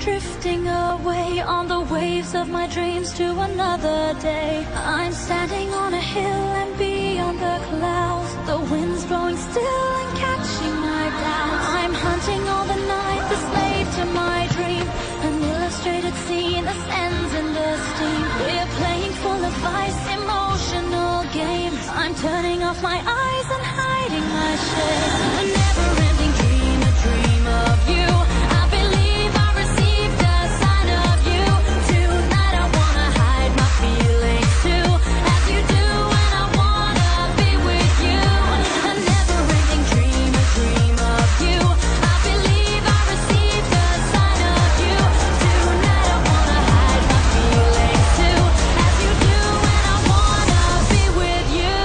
drifting away on the waves of my dreams to another day. I'm standing on a hill and beyond the clouds, the wind's blowing still and catching my doubts. I'm hunting all the night, the slave to my dream, an illustrated scene that ends in the steam. We're playing full of vice, emotional games. I'm turning off my eyes and hiding my shame. A never-ending dream, a dream of you. I believe I received a sign of you. Tonight I wanna hide my feelings too, as you do, and I wanna be with you. A never-ending dream, a dream of you. I believe I received a sign of you. Tonight I wanna hide my feelings too, as you do, and I wanna be with you.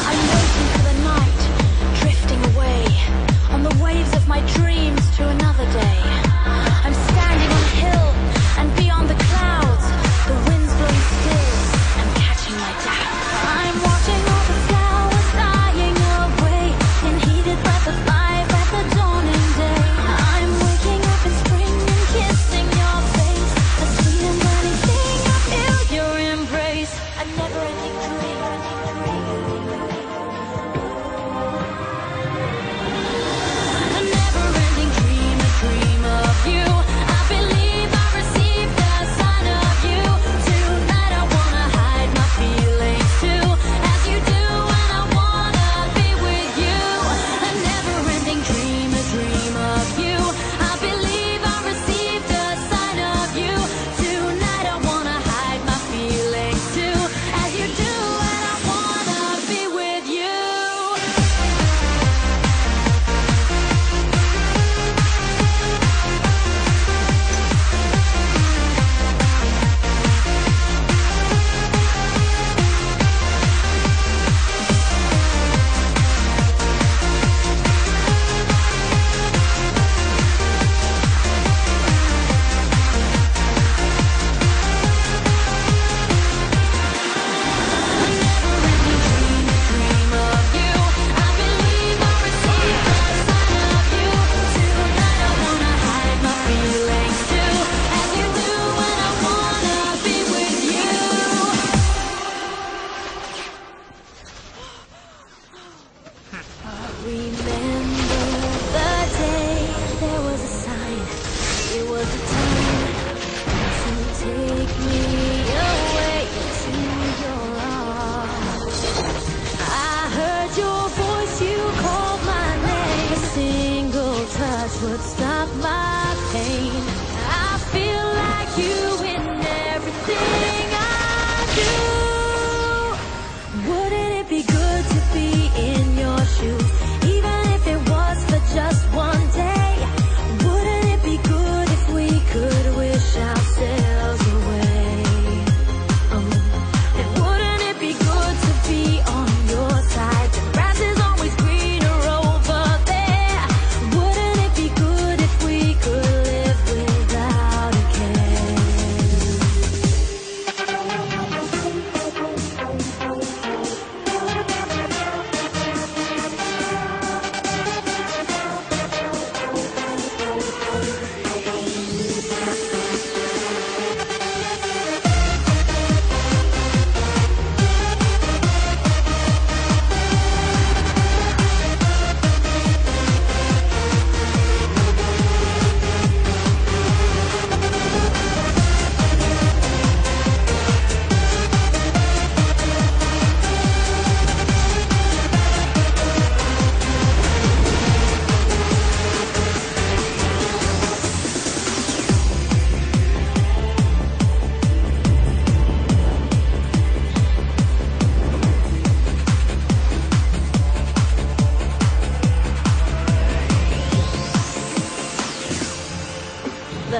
I'm waiting for the night, drifting away on the waves of my dreams to another day. I'm standing on a hill and beyond the clouds, the wind's blowing still and catching my doubts. I'm watching all the flowers dying away in heated breath of life at the dawning day. I'm waking up in spring and kissing your face, a sweet and burning thing. I feel your embrace, a never-ending dream. A never-ending dream, a dream of you. I believe I received a sign of you. Tonight I wanna hide my feelings too, as you do, and I wanna be with you. A never-ending dream, a dream of you. I believe I received a sign of you. Tonight I wanna hide my feelings too, as you do, and I wanna be with you. A never-ending dream, a dream of you. I believe I received a sign of you. Tonight I wanna hide my feelings too, as you do, and I wanna be with you. Remember the day there was a sign. It was the time to take me away to your arms. I heard your voice, you called my name. A single touch would stop my pain. I feel like you in everything I do. Wouldn't it be good to be in your shoes, even if it was for just one day? Wouldn't it be good if we could wish ourselves away? And wouldn't it be good to be on your side? The grass is always greener over there. Wouldn't it be good if we could live with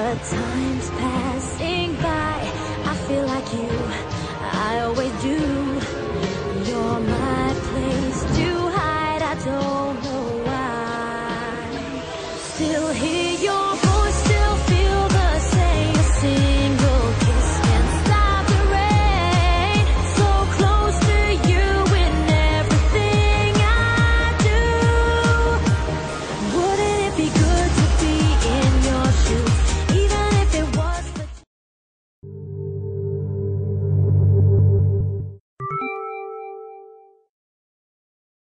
the time